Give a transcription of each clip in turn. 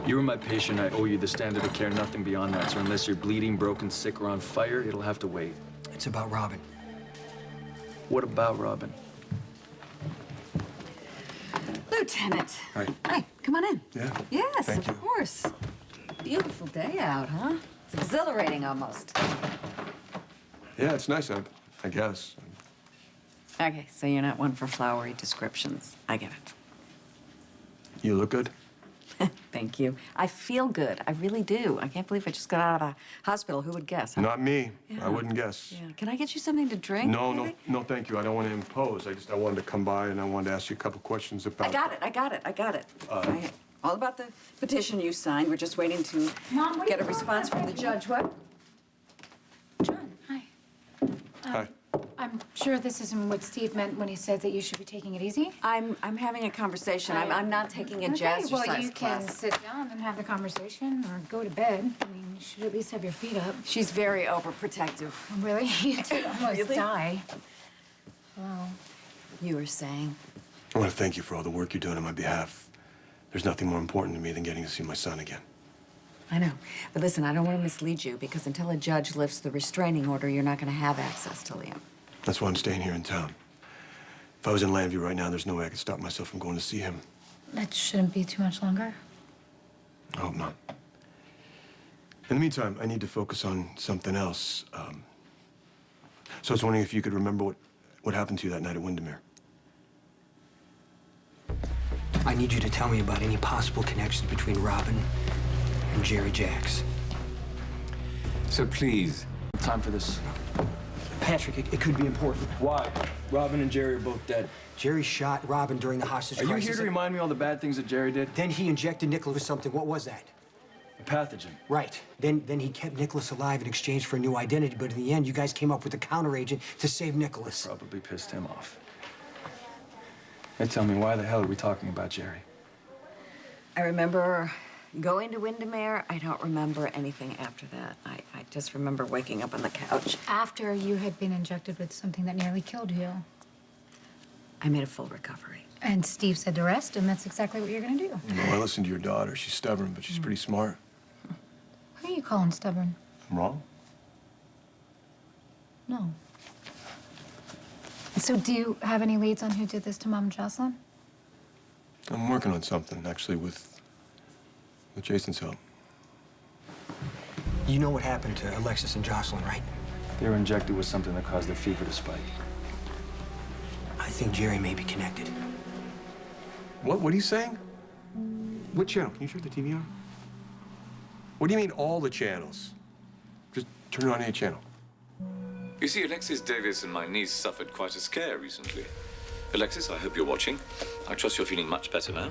You were my patient. I owe you the standard of care, nothing beyond that. So unless you're bleeding, broken, sick, or on fire, it'll have to wait. It's about Robin. What about Robin? Lieutenant. Hi. Hi, come on in. Yeah? Yes, Thank of you. course. Beautiful day out, huh? It's exhilarating almost. Yeah, it's nice out, I guess. Okay, so you're not one for flowery descriptions. I get it. You look good. Thank you. I feel good. I really do. I can't believe I just got out of the hospital. Who would guess? Huh? Not me. Yeah. I wouldn't guess. Yeah. Can I get you something to drink? No, maybe? no, thank you. I don't want to impose. I wanted to come by and I wanted to ask you a couple questions about... I got it. All about the petition you signed. We're just waiting to Mom, what are get a you response talking from the about? judge. What? John, hi. Hi. I'm sure this isn't what Steve meant when he said that you should be taking it easy. I'm having a conversation. I'm not taking a jazzercise well, you class. can sit down and have the conversation or go to bed. I mean, you should at least have your feet up. She's very overprotective. Really? You did almost Really? die. Wow. You were saying. I want to thank you for all the work you're doing on my behalf. There's nothing more important to me than getting to see my son again. I know. But listen, I don't want to mislead you because until a judge lifts the restraining order, you're not going to have access to Liam. That's why I'm staying here in town. If I was in Landview right now, there's no way I could stop myself from going to see him. That shouldn't be too much longer. I hope not. In the meantime, I need to focus on something else. So I was wondering if you could remember what happened to you that night at Windermere. I need you to tell me about any possible connections between Robin and Jerry Jacks. So please. Time for this. Patrick, it could be important. Why? Robin and Jerry are both dead. Jerry shot Robin during the hostage Are you crisis. here to remind me all the bad things that Jerry did? Then he injected Nicholas with something. What was that? A pathogen. Right. Then he kept Nicholas alive in exchange for a new identity, but in the end, you guys came up with a counteragent to save Nicholas. Probably pissed him off. Now tell me, why the hell are we talking about Jerry? I remember going to Windermere. I don't remember anything after that. I just remember waking up on the couch. After you had been injected with something that nearly killed you. I made a full recovery. And Steve said to rest, and that's exactly what you're gonna do. Well, I listened to your daughter. She's stubborn, but she's pretty smart. Who are you calling stubborn? I'm wrong? No. So do you have any leads on who did this to Mom and Jocelyn? I'm working on something, actually, with Jason's help. You know what happened to Alexis and Jocelyn, right? They were injected with something that caused their fever to spike. I think Jerry may be connected. What are you saying? What channel? Can you turn the TV on? What do you mean, all the channels? Just turn it on any channel. You see, Alexis Davis and my niece suffered quite a scare recently. Alexis, I hope you're watching. I trust you're feeling much better now.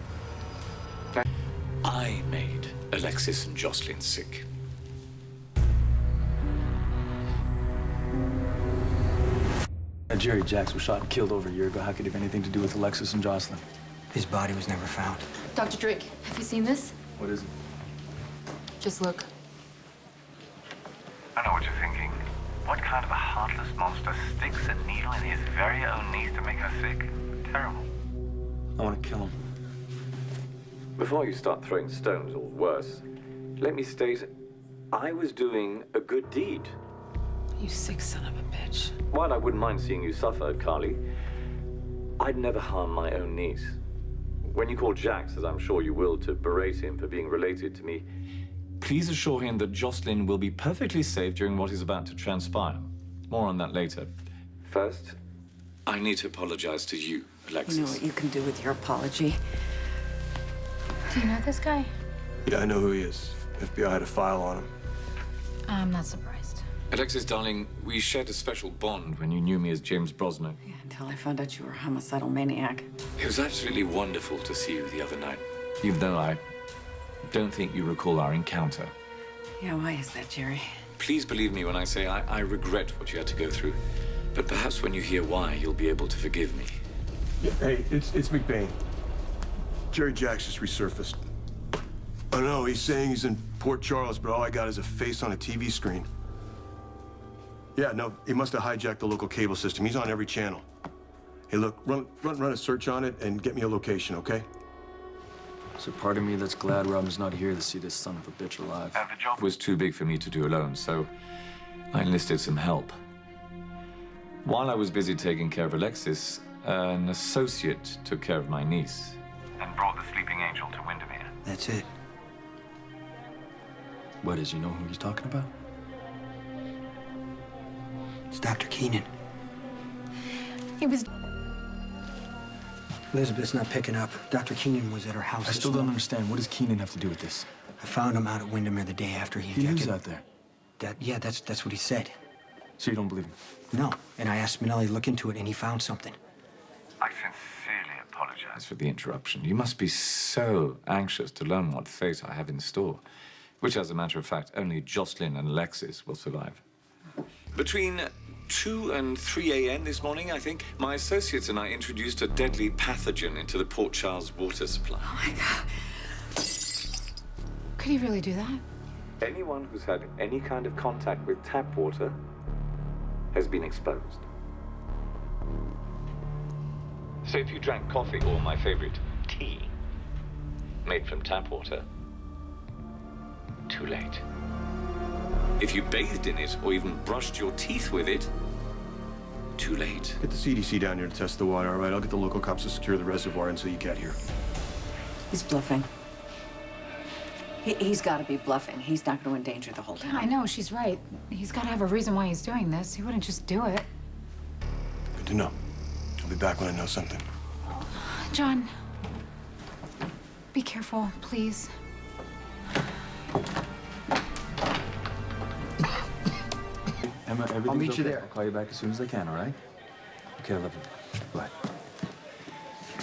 I made Alexis and Jocelyn sick. Jerry Jacks was shot and killed over a year ago. How could it have anything to do with Alexis and Jocelyn? His body was never found. Dr. Drake, have you seen this? What is it? Just look. I know what you're thinking. What kind of a heartless monster sticks a needle in his very own niece to make her sick? Terrible. I want to kill him. Before you start throwing stones, or worse, let me state, I was doing a good deed. You sick son of a bitch. While I wouldn't mind seeing you suffer, Carly, I'd never harm my own niece. When you call Jax, as I'm sure you will, to berate him for being related to me, please assure him that Jocelyn will be perfectly safe during what is about to transpire. More on that later. First, I need to apologize to you, Alexis. You know what you can do with your apology. Do you know this guy? Yeah, I know who he is. FBI had a file on him. I'm not surprised. Alexis, darling, we shared a special bond when you knew me as James Brosnan. Yeah, until I found out you were a homicidal maniac. It was absolutely wonderful to see you the other night, even though I don't think you recall our encounter. Yeah, why is that, Jerry? Please believe me when I say I regret what you had to go through. But perhaps when you hear why, you'll be able to forgive me. Hey, it's McBain. Jerry Jacks just resurfaced. I know, he's saying he's in Port Charles, but all I got is a face on a TV screen. Yeah, no, he must have hijacked the local cable system. He's on every channel. Hey, look, run a search on it and get me a location, okay? There's a part of me that's glad Robin's not here to see this son of a bitch alive. The job It was too big for me to do alone, so I enlisted some help. While I was busy taking care of Alexis, an associate took care of my niece. and brought the sleeping angel to Windermere. That's it. What is, you know who he's talking about? It's Dr. Keenan. It was. Elizabeth's not picking up. Dr. Keenan was at her house. I still don't understand. What does Keenan have to do with this? I found him out at Windermere the day after he He injected. lives out there. That's what he said. So you don't believe him? No. And I asked Spinelli to look into it, and he found something. I sincerely apologize. As for the interruption, you must be so anxious to learn what fate I have in store, which, as a matter of fact, only Jocelyn and Alexis will survive. Between 2 and 3 a.m. this morning, I think, my associates and I introduced a deadly pathogen into the Port Charles water supply. Oh my God. Could he really do that? Anyone who's had any kind of contact with tap water has been exposed. So if you drank coffee or my favorite, tea, made from tap water, too late. If you bathed in it or even brushed your teeth with it, too late. Get the CDC down here to test the water, all right? I'll get the local cops to secure the reservoir until you get here. He's bluffing. He's got to be bluffing. He's not going to endanger the whole Yeah, town. I know, she's right. He's got to have a reason why he's doing this. He wouldn't just do it. Good to know. I'll be back when I know something. John, be careful, please. Emma, everything's I'll meet you okay. there. I'll call you back as soon as I can, all right? Okay, I love you. Bye.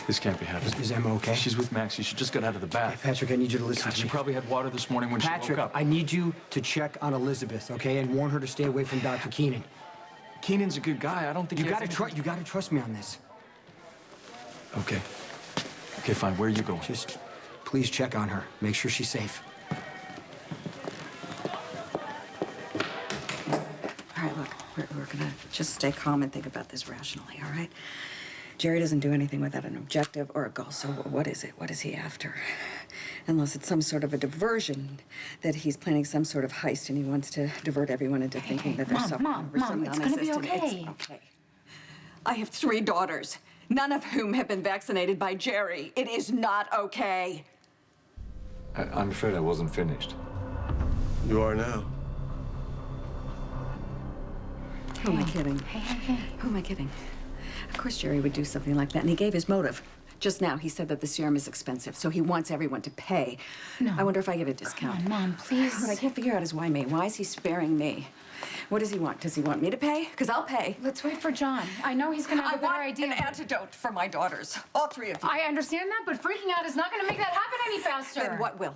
This can't be happening. Is Emma okay? She's with Max. She just got out of the bath. Patrick, I need you to listen God, to she me. probably had water this morning when Patrick, she woke up. I need you to check on Elizabeth, okay, and warn her to stay away from Dr. Keenan. Keenan's a good guy. I don't think You he has gotta anything- you gotta trust me on this. Okay. Okay, fine. Where are you going? Just please check on her. Make sure she's safe. All right, look, we're going to just stay calm and think about this rationally, all right? Jerry doesn't do anything without an objective or a goal, so what is it? What is he after? Unless it's some sort of a diversion, that he's planning some sort of heist and he wants to divert everyone into thinking that they're Mom, suffering Mom, over some Mom, it's gonna be non-existent- okay. It's okay. I have 3 daughters, none of whom have been vaccinated by Jerry. It is not okay. I'm afraid I wasn't finished. You are now. Who am I kidding? Hey. Who am I kidding? Of course Jerry would do something like that, and he gave his motive. Just now, he said that the serum is expensive, so he wants everyone to pay. No. I wonder if I get a discount. Come on, Mom, please. What I can't figure out is why me? Why is he sparing me? What does he want? Does he want me to pay? Because I'll pay. Let's wait for John. I know he's gonna have I a better want idea. an antidote for my daughters. All 3 of you. I understand that, but freaking out is not gonna make that happen any faster. Then what will?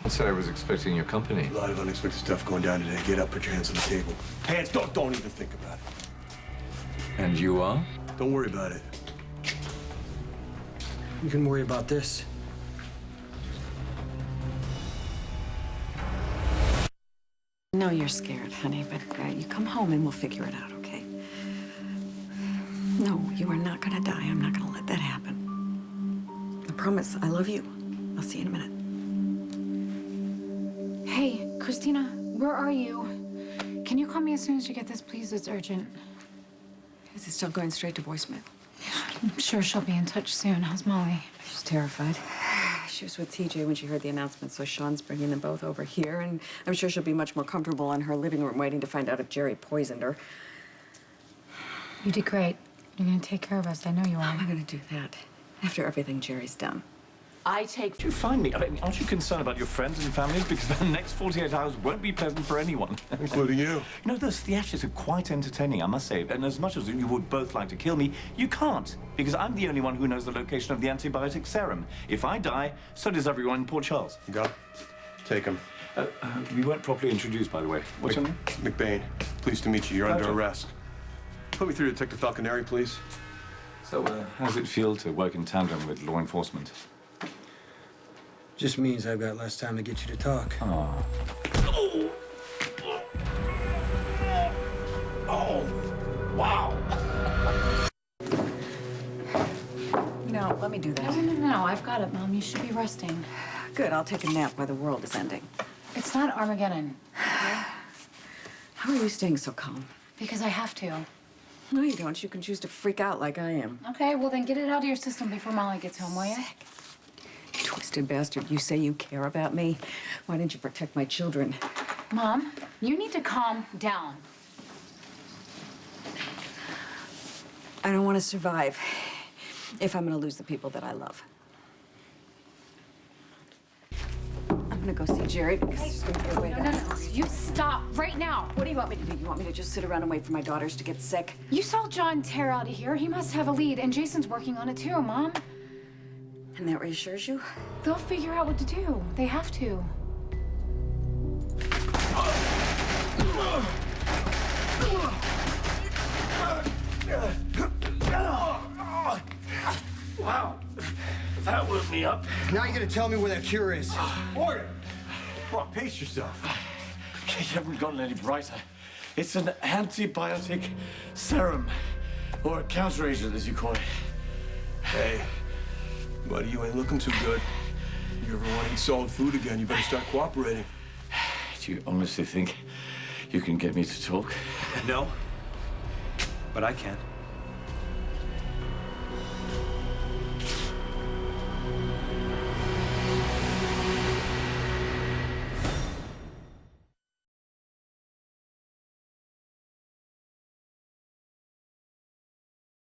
I said I was expecting your company. A lot of unexpected stuff going down today. Get up, put your hands on the table. Hands, don't even think about it. And you are? Don't worry about it. You can worry about this. No, you're scared, honey, but you come home and we'll figure it out, okay? No, you are not gonna die. I'm not gonna let that happen. I promise. I love you. I'll see you in a minute. Hey, Christina, where are you? Can you call me as soon as you get this, please? It's urgent. Is it still going straight to voicemail? I'm sure she'll be in touch soon. How's Molly? She's terrified. She was with TJ when she heard the announcement, so Sean's bringing them both over here, and I'm sure she'll be much more comfortable in her living room waiting to find out if Jerry poisoned her. You did great. You're gonna take care of us. I know you How am I are. gonna do that after everything Jerry's done? I take... Do you find me? I mean, aren't you concerned about your friends and families? Because the next 48 hours won't be pleasant for anyone. Including you. You know, those theatres are quite entertaining, I must say. And as much as you would both like to kill me, you can't. Because I'm the only one who knows the location of the antibiotic serum. If I die, so does everyone in Port Charles. You got it? Take him. We weren't properly introduced, by the way. What's your name? McBain, pleased to meet you. You're under Pleasure. arrest. Put me through Detective Falconeri, please. So, how does it feel to work in tandem with law enforcement? Just means I've got less time to get you to talk. Oh, wow. You know, let me do that. No, I've got it, Mom. You should be resting. Good, I'll take a nap while the world is ending. It's not Armageddon. How are you staying so calm? Because I have to. No, you don't. You can choose to freak out like I am. Okay, well then get it out of your system before Molly gets home, will you? Twisted bastard, you say you care about me? Why didn't you protect my children? Mom, you need to calm down. I don't want to survive if I'm going to lose the people that I love. I'm going to go see Jerry because he's going to be away. No. You stop right now. What do you want me to do? You want me to just sit around and wait for my daughters to get sick? You saw John tear out of here. He must have a lead, and Jason's working on it too, Mom. And that reassures you? They'll figure out what to do. They have to. Wow, that woke me up. Now you're gonna tell me where that cure is. Morgan, come on, pace yourself. You haven't gotten any brighter. It's an antibiotic serum, or a counteragent, as you call it. Hey, buddy, you ain't looking too good. You ever want to eat solid food again, you better start cooperating. Do you honestly think you can get me to talk? No. But I can.